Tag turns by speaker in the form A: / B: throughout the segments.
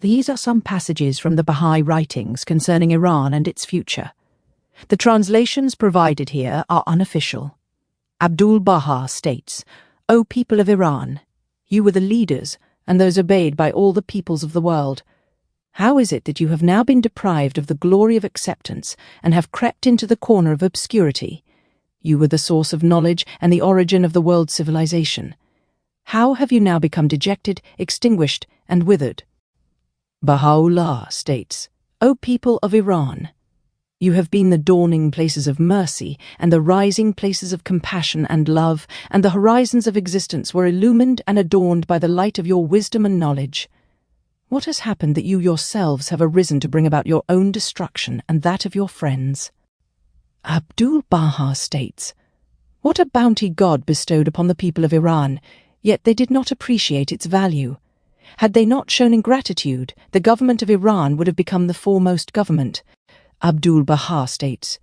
A: These are some passages from the Baha'i writings concerning Iran and its future. The translations provided here are unofficial. Abdul-Baha states, "O people of Iran, you were the leaders and those obeyed by all the peoples of the world. How is it that you have now been deprived of the glory of acceptance and have crept into the corner of obscurity? You were the source of knowledge and the origin of the world's civilization. How have you now become dejected, extinguished, and withered?" Baha'u'llah states, "O people of Iran, you have been the dawning places of mercy and the rising places of compassion and love, and the horizons of existence were illumined and adorned by the light of your wisdom and knowledge. What has happened that you yourselves have arisen to bring about your own destruction and that of your friends?" Abdul-Baha states, "What a bounty God bestowed upon the people of Iran, yet they did not appreciate its value. Had they not shown ingratitude, the government of Iran would have become the foremost government." Abdul-Baha states,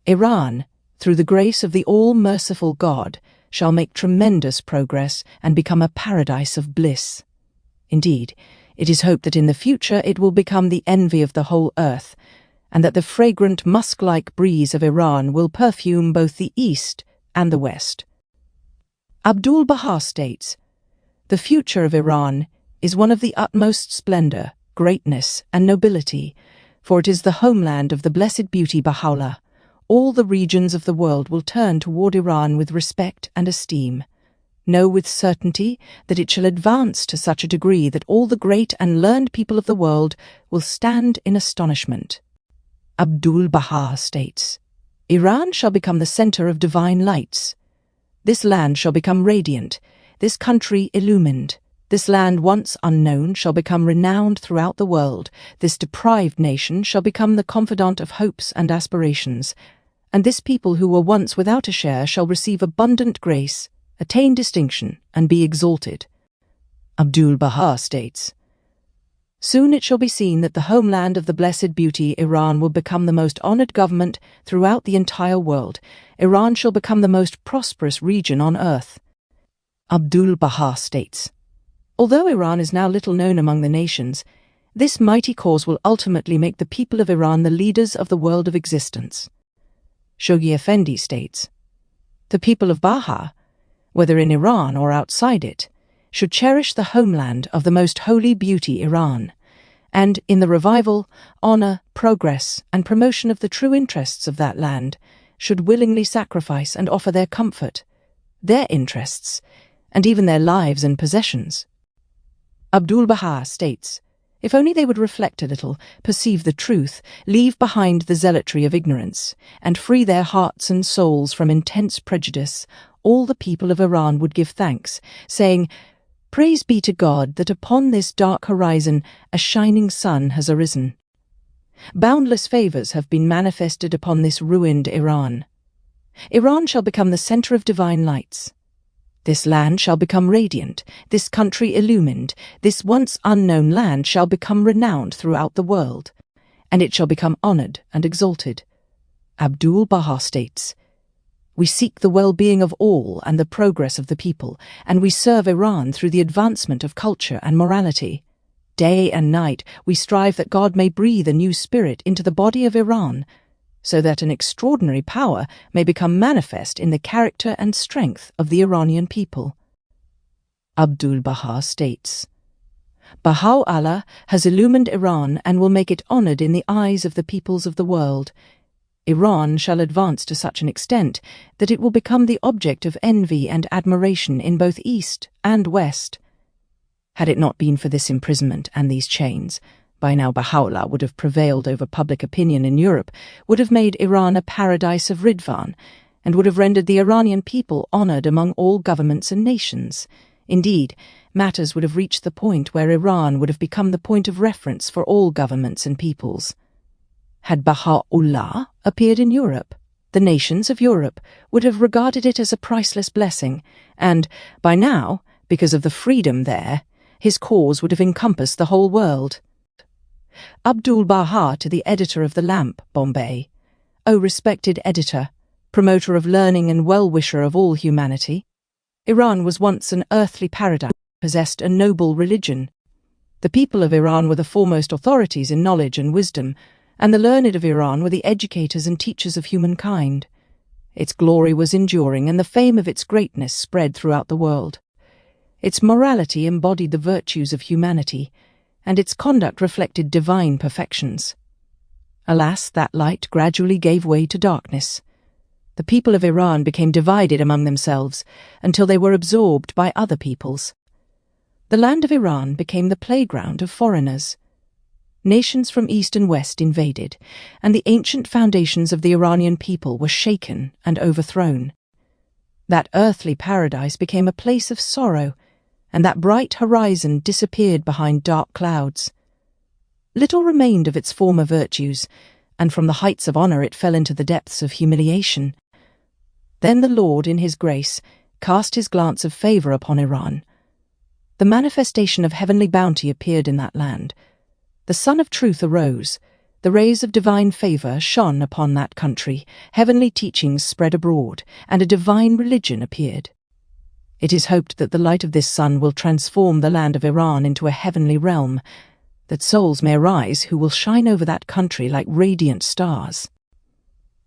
A: "Iran, through the grace of the all-merciful God, shall make tremendous progress and become a paradise of bliss. Indeed, it is hoped that in the future it will become the envy of the whole earth, and that the fragrant musk-like breeze of Iran will perfume both the East and the West." Abdul-Baha states, "The future of Iran is one of the utmost splendor, greatness, and nobility, for it is the homeland of the blessed beauty Baha'u'llah. All the regions of the world will turn toward Iran with respect and esteem. Know with certainty that it shall advance to such a degree that all the great and learned people of the world will stand in astonishment." Abdul-Baha states, "Iran shall become the center of divine lights. This land shall become radiant, this country illumined. This land once unknown shall become renowned throughout the world. This deprived nation shall become the confidant of hopes and aspirations. And this people who were once without a share shall receive abundant grace, attain distinction, and be exalted." Abdul-Baha states, "Soon it shall be seen that the homeland of the blessed beauty Iran will become the most honored government throughout the entire world. Iran shall become the most prosperous region on earth." Abdul-Baha states, "Although Iran is now little known among the nations, this mighty cause will ultimately make the people of Iran the leaders of the world of existence." Shoghi Effendi states, "The people of Baha, whether in Iran or outside it, should cherish the homeland of the most holy beauty Iran, and in the revival, honor, progress, and promotion of the true interests of that land, should willingly sacrifice and offer their comfort, their interests, and even their lives and possessions." Abdul-Baha states, "If only they would reflect a little, perceive the truth, leave behind the zealotry of ignorance, and free their hearts and souls from intense prejudice, all the people of Iran would give thanks, saying, 'Praise be to God that upon this dark horizon a shining sun has arisen. Boundless favors have been manifested upon this ruined Iran. Iran shall become the center of divine lights. This land shall become radiant, this country illumined, this once unknown land shall become renowned throughout the world, and it shall become honored and exalted." Abdul-Baha states, "We seek the well-being of all and the progress of the people, and we serve Iran through the advancement of culture and morality. Day and night we strive that God may breathe a new spirit into the body of Iran, so that an extraordinary power may become manifest in the character and strength of the Iranian people." Abdul-Baha states, "Baha'u'llah has illumined Iran and will make it honored in the eyes of the peoples of the world. Iran shall advance to such an extent that it will become the object of envy and admiration in both East and West. Had it not been for this imprisonment and these chains, by now Baha'u'llah would have prevailed over public opinion in Europe, would have made Iran a paradise of Ridvan, and would have rendered the Iranian people honored among all governments and nations. Indeed, matters would have reached the point where Iran would have become the point of reference for all governments and peoples. Had Baha'u'llah appeared in Europe, the nations of Europe would have regarded it as a priceless blessing, and, by now, because of the freedom there, his cause would have encompassed the whole world." Abdul-Baha to the editor of The Lamp, Bombay, "O respected editor, promoter of learning and well-wisher of all humanity, Iran was once an earthly paradise, possessed a noble religion. The people of Iran were the foremost authorities in knowledge and wisdom, and the learned of Iran were the educators and teachers of humankind. Its glory was enduring, and the fame of its greatness spread throughout the world. Its morality embodied the virtues of humanity, and its conduct reflected divine perfections. Alas, that light gradually gave way to darkness. The people of Iran became divided among themselves until they were absorbed by other peoples. The land of Iran became the playground of foreigners. Nations from east and west invaded, and the ancient foundations of the Iranian people were shaken and overthrown. That earthly paradise became a place of sorrow, and that bright horizon disappeared behind dark clouds. Little remained of its former virtues, and from the heights of honor it fell into the depths of humiliation. Then the Lord, in his grace, cast his glance of favor upon Iran. The manifestation of heavenly bounty appeared in that land. The Sun of Truth arose, the rays of divine favor shone upon that country, heavenly teachings spread abroad, and a divine religion appeared. It is hoped that the light of this sun will transform the land of Iran into a heavenly realm, that souls may arise who will shine over that country like radiant stars.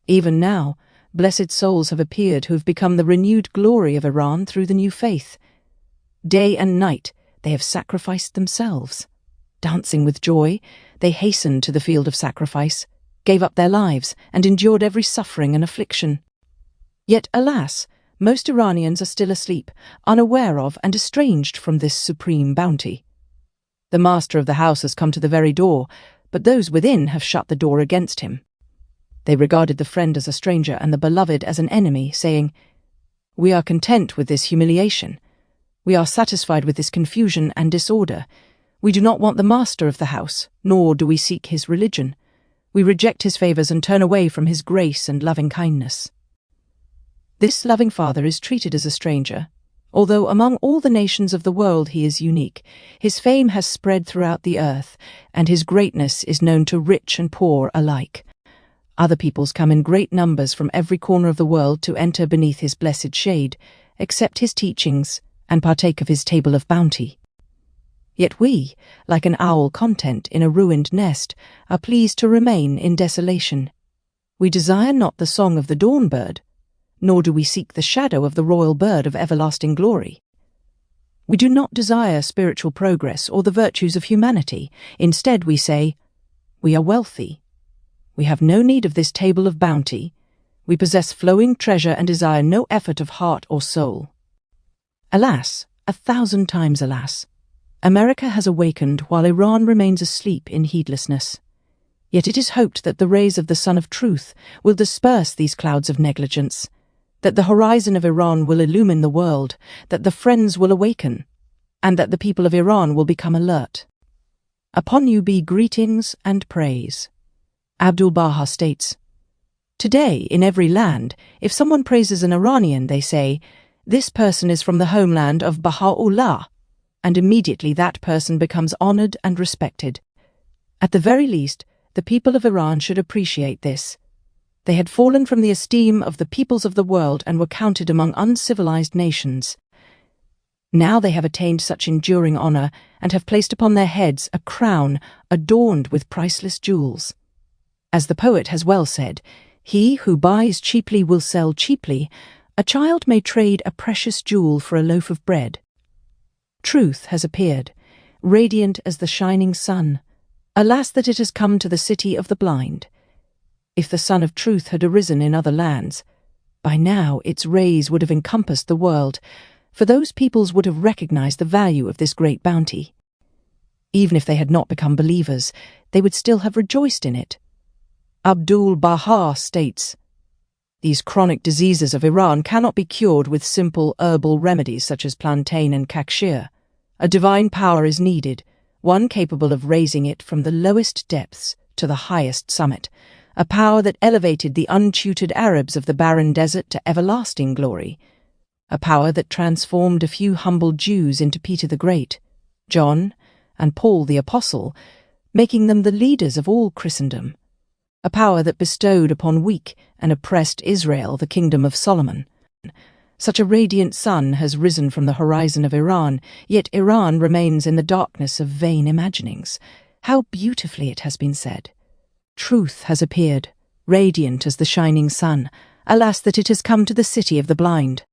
A: Even now, blessed souls have appeared who have become the renewed glory of Iran through the new faith. Day and night they have sacrificed themselves. Dancing with joy, they hastened to the field of sacrifice, gave up their lives, and endured every suffering and affliction. Yet, alas, most Iranians are still asleep, unaware of and estranged from this supreme bounty. The master of the house has come to the very door, but those within have shut the door against him. They regarded the friend as a stranger and the beloved as an enemy, saying, "We are content with this humiliation. We are satisfied with this confusion and disorder. We do not want the master of the house, nor do we seek his religion. We reject his favors and turn away from his grace and loving kindness." This loving Father is treated as a stranger. Although among all the nations of the world he is unique, his fame has spread throughout the earth, and his greatness is known to rich and poor alike. Other peoples come in great numbers from every corner of the world to enter beneath his blessed shade, accept his teachings, and partake of his table of bounty. Yet we, like an owl content in a ruined nest, are pleased to remain in desolation. We desire not the song of the dawn bird, nor do we seek the shadow of the royal bird of everlasting glory. We do not desire spiritual progress or the virtues of humanity. Instead we say, "We are wealthy. We have no need of this table of bounty. We possess flowing treasure and desire no effort of heart or soul." Alas, 1,000 times alas, America has awakened while Iran remains asleep in heedlessness. Yet it is hoped that the rays of the Sun of Truth will disperse these clouds of negligence, that the horizon of Iran will illumine the world, that the friends will awaken, and that the people of Iran will become alert. Upon you be greetings and praise. Abdu'l-Baha states, "Today, in every land, if someone praises an Iranian, they say, 'This person is from the homeland of Baha'u'llah,' and immediately that person becomes honored and respected. At the very least, the people of Iran should appreciate this. They had fallen from the esteem of the peoples of the world and were counted among uncivilized nations. Now they have attained such enduring honor and have placed upon their heads a crown adorned with priceless jewels. As the poet has well said, 'He who buys cheaply will sell cheaply. A child may trade a precious jewel for a loaf of bread.' Truth has appeared, radiant as the shining sun. Alas that it has come to the city of the blind. If the Sun of Truth had arisen in other lands, by now its rays would have encompassed the world, for those peoples would have recognized the value of this great bounty. Even if they had not become believers, they would still have rejoiced in it. Abdu'l-Baha states, "These chronic diseases of Iran cannot be cured with simple herbal remedies such as plantain and kakshir. A divine power is needed, one capable of raising it from the lowest depths to the highest summit, a power that elevated the untutored Arabs of the barren desert to everlasting glory, a power that transformed a few humble Jews into Peter the Great, John, and Paul the Apostle, making them the leaders of all Christendom, a power that bestowed upon weak and oppressed Israel the kingdom of Solomon, Such a radiant sun has risen from the horizon of Iran, yet Iran remains in the darkness of vain imaginings. How beautifully it has been said. Truth has appeared, radiant as the shining sun. Alas that it has come to the city of the blind.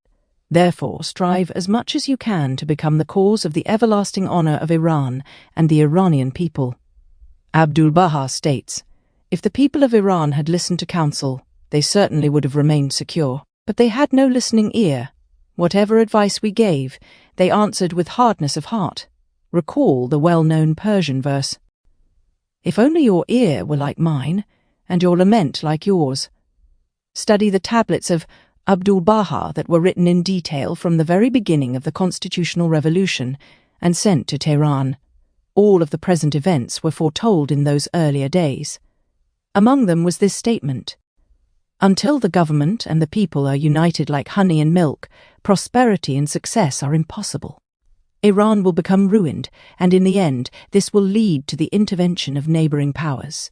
A: Therefore, strive as much as you can to become the cause of the everlasting honor of Iran and the Iranian people. Abdu'l-Baha states, if the people of Iran had listened to counsel, they certainly would have remained secure. But they had no listening ear. Whatever advice we gave, they answered with hardness of heart. Recall the well-known Persian verse. If only your ear were like mine, and your lament like yours. Study the tablets of Abdu'l-Baha that were written in detail from the very beginning of the constitutional revolution and sent to Tehran. All of the present events were foretold in those earlier days. Among them was this statement: until the government and the people are united like honey and milk, prosperity and success are impossible. Iran will become ruined, and in the end, this will lead to the intervention of neighboring powers.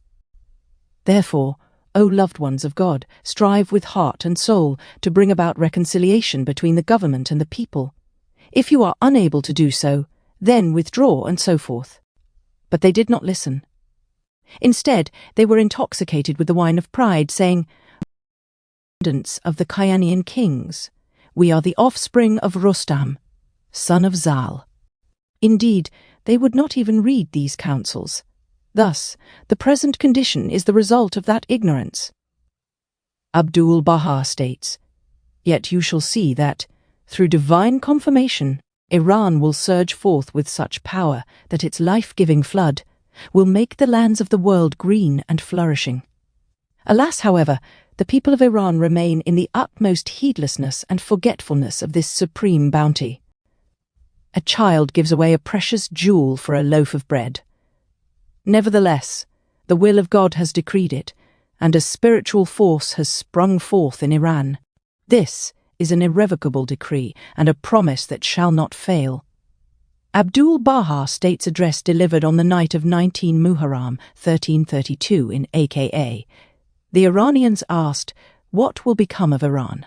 A: Therefore, O loved ones of God, strive with heart and soul to bring about reconciliation between the government and the people. If you are unable to do so, then withdraw, and so forth. But they did not listen. Instead, they were intoxicated with the wine of pride, saying, of the Kayanian kings, we are the offspring of Rostam, son of Zal. Indeed, they would not even read these counsels. Thus, the present condition is the result of that ignorance. Abdu'l-Baha states, yet you shall see that, through divine confirmation, Iran will surge forth with such power that its life-giving flood will make the lands of the world green and flourishing. Alas, however, the people of Iran remain in the utmost heedlessness and forgetfulness of this supreme bounty. A child gives away a precious jewel for a loaf of bread. Nevertheless, the will of God has decreed it, and a spiritual force has sprung forth in Iran. This is an irrevocable decree and a promise that shall not fail. Abdu'l-Baha states address delivered on the night of 19 Muharram, 1332 in AKA. The Iranians asked, what will become of Iran?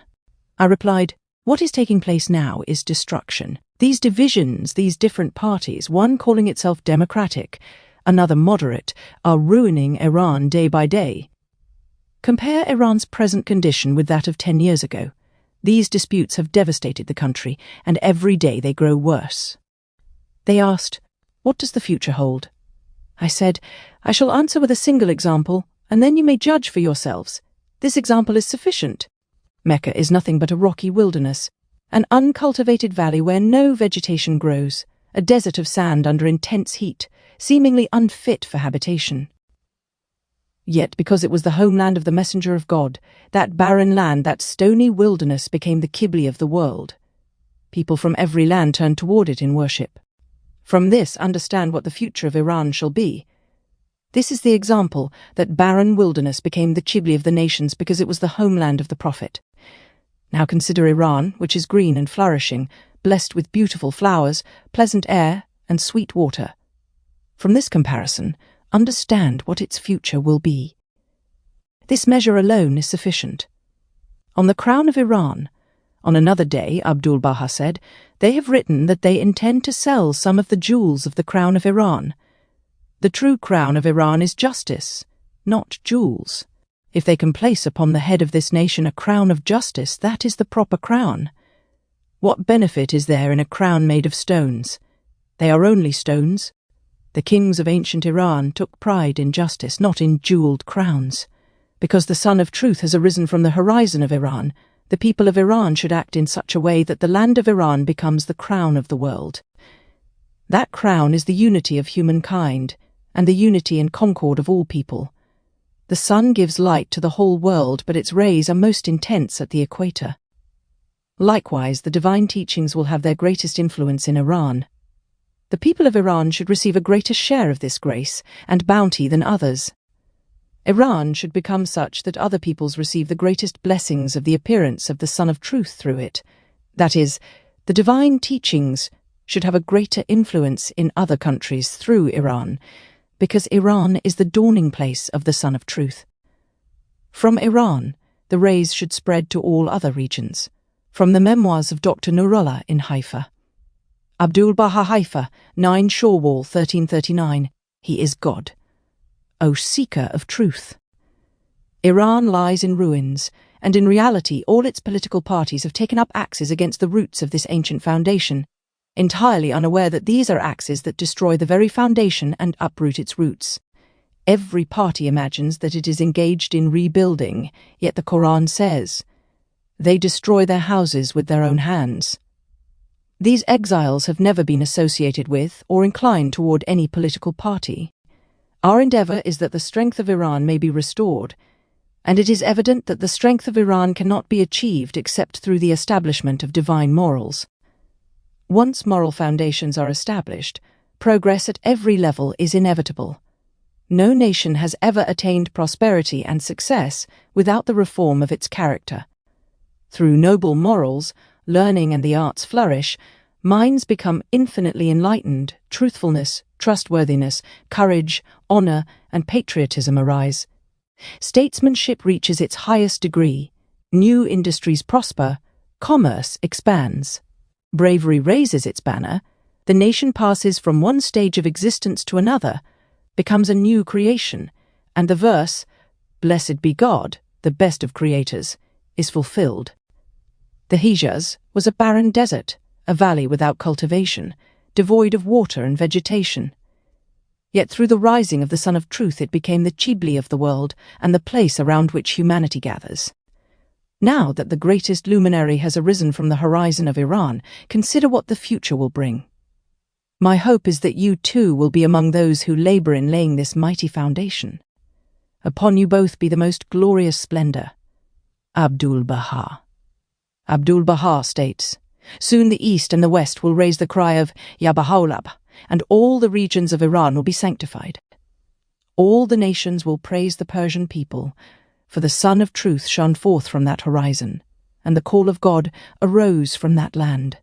A: I replied, what is taking place now is destruction. These divisions, these different parties, one calling itself democratic, another moderate, are ruining Iran day by day. Compare Iran's present condition with that of 10 years ago. These disputes have devastated the country, and every day they grow worse. They asked, what does the future hold? I said, I shall answer with a single example, and then you may judge for yourselves. This example is sufficient. Mecca is nothing but a rocky wilderness, an uncultivated valley where no vegetation grows, a desert of sand under intense heat, seemingly unfit for habitation. Yet because it was the homeland of the Messenger of God, that barren land, that stony wilderness became the Qibla of the world. People from every land turned toward it in worship. From this, understand what the future of Iran shall be. This is the example that barren wilderness became the Qibla of the nations because it was the homeland of the Prophet. Now consider Iran, which is green and flourishing, blessed with beautiful flowers, pleasant air, and sweet water. From this comparison, understand what its future will be. This measure alone is sufficient. On the crown of Iran, on another day, Abdu'l-Baha said, they have written that they intend to sell some of the jewels of the crown of Iran. The true crown of Iran is justice, not jewels. If they can place upon the head of this nation a crown of justice, that is the proper crown. What benefit is there in a crown made of stones? They are only stones. The kings of ancient Iran took pride in justice, not in jeweled crowns. Because the sun of truth has arisen from the horizon of Iran, the people of Iran should act in such a way that the land of Iran becomes the crown of the world. That crown is the unity of humankind, and the unity and concord of all people. The sun gives light to the whole world, but its rays are most intense at the equator. Likewise, the divine teachings will have their greatest influence in Iran. The people of Iran should receive a greater share of this grace and bounty than others. Iran should become such that other peoples receive the greatest blessings of the appearance of the Sun of Truth through it. That is, the divine teachings should have a greater influence in other countries through Iran, because Iran is the dawning place of the Sun of Truth. From Iran, the rays should spread to all other regions. From the Memoirs of Dr. Nurullah in Haifa. Abdul-Baha Haifa, 9 Shawwal 1339. He is God. O seeker of truth! Iran lies in ruins, and in reality all its political parties have taken up axes against the roots of this ancient foundation, entirely unaware that these are axes that destroy the very foundation and uproot its roots. Every party imagines that it is engaged in rebuilding, yet the Quran says, "They destroy their houses with their own hands." These exiles have never been associated with or inclined toward any political party. Our endeavor is that the strength of Iran may be restored, and it is evident that the strength of Iran cannot be achieved except through the establishment of divine morals. Once moral foundations are established, progress at every level is inevitable. No nation has ever attained prosperity and success without the reform of its character. Through noble morals, learning and the arts flourish, minds become infinitely enlightened, truthfulness, trustworthiness, courage, honor, and patriotism arise. Statesmanship reaches its highest degree, new industries prosper, commerce expands. Bravery raises its banner, the nation passes from one stage of existence to another, becomes a new creation, and the verse, "Blessed be God, the best of creators," is fulfilled. The Hijaz was a barren desert, a valley without cultivation, devoid of water and vegetation. Yet through the rising of the Sun of Truth it became the Qibli of the world and the place around which humanity gathers. Now that the greatest luminary has arisen from the horizon of Iran, consider what the future will bring. My hope is that you too will be among those who labor in laying this mighty foundation. Upon you both be the most glorious splendor. Abdul-Baha. Abdul-Baha states, "Soon the East and the West will raise the cry of Ya Baha'u'llah, and all the regions of Iran will be sanctified. All the nations will praise the Persian people, for the Sun of Truth shone forth from that horizon, and the call of God arose from that land.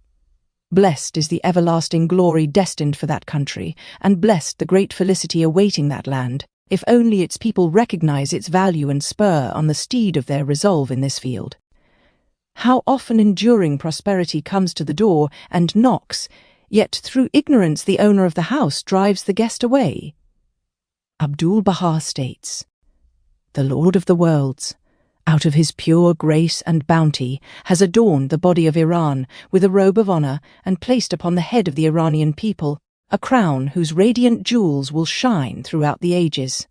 A: Blessed is the everlasting glory destined for that country, and blessed the great felicity awaiting that land, if only its people recognize its value and spur on the steed of their resolve in this field. How often enduring prosperity comes to the door and knocks, yet through ignorance the owner of the house drives the guest away." Abdul-Baha states, "The Lord of the worlds, out of his pure grace and bounty, has adorned the body of Iran with a robe of honor and placed upon the head of the Iranian people a crown whose radiant jewels will shine throughout the ages.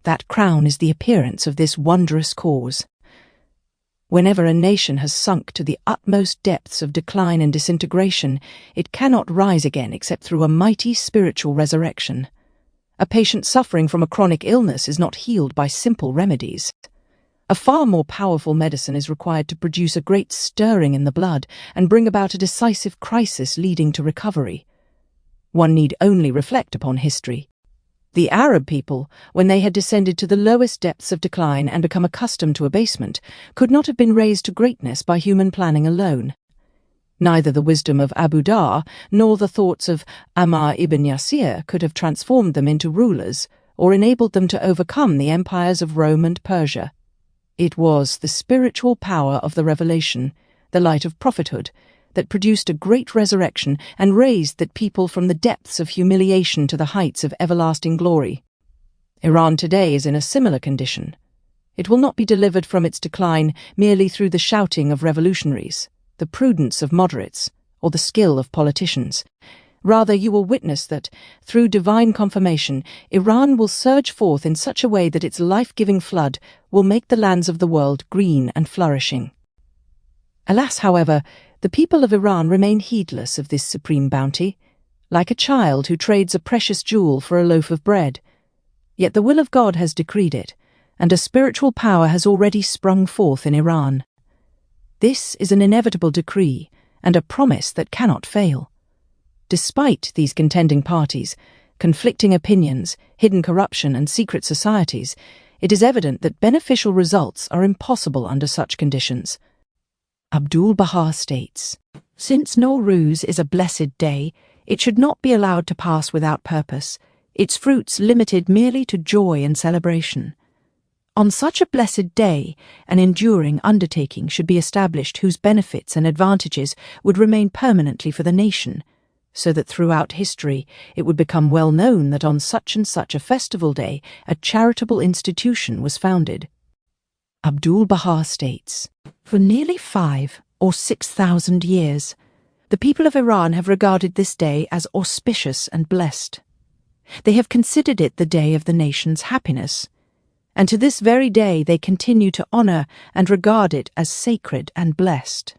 A: That crown is the appearance of this wondrous cause. Whenever a nation has sunk to the utmost depths of decline and disintegration, it cannot rise again except through a mighty spiritual resurrection. A patient suffering from a chronic illness is not healed by simple remedies. A far more powerful medicine is required to produce a great stirring in the blood and bring about a decisive crisis leading to recovery. One need only reflect upon history. The Arab people, when they had descended to the lowest depths of decline and become accustomed to abasement, could not have been raised to greatness by human planning alone. Neither the wisdom of Abu Dar nor the thoughts of Ammar ibn Yasir could have transformed them into rulers or enabled them to overcome the empires of Rome and Persia. It was the spiritual power of the revelation, the light of prophethood, that produced a great resurrection and raised that people from the depths of humiliation to the heights of everlasting glory. Iran today is in a similar condition. It will not be delivered from its decline merely through the shouting of revolutionaries, the prudence of moderates, or the skill of politicians. Rather, you will witness that, through divine confirmation, Iran will surge forth in such a way that its life-giving flood will make the lands of the world green and flourishing. Alas, however, the people of Iran remain heedless of this supreme bounty, like a child who trades a precious jewel for a loaf of bread. Yet the will of God has decreed it, and a spiritual power has already sprung forth in Iran. This is an inevitable decree and a promise that cannot fail. Despite these contending parties, conflicting opinions, hidden corruption, and secret societies, it is evident that beneficial results are impossible under such conditions. Abdul-Baha states, "Since Nowruz is a blessed day, it should not be allowed to pass without purpose, its fruits limited merely to joy and celebration. On such a blessed day, an enduring undertaking should be established whose benefits and advantages would remain permanently for the nation, so that throughout history it would become well known that on such and such a festival day a charitable institution was founded. Abdu'l-Baha states, for nearly 5,000 or 6,000 years, the people of Iran have regarded this day as auspicious and blessed. They have considered it the day of the nation's happiness, and to this very day they continue to honor and regard it as sacred and blessed.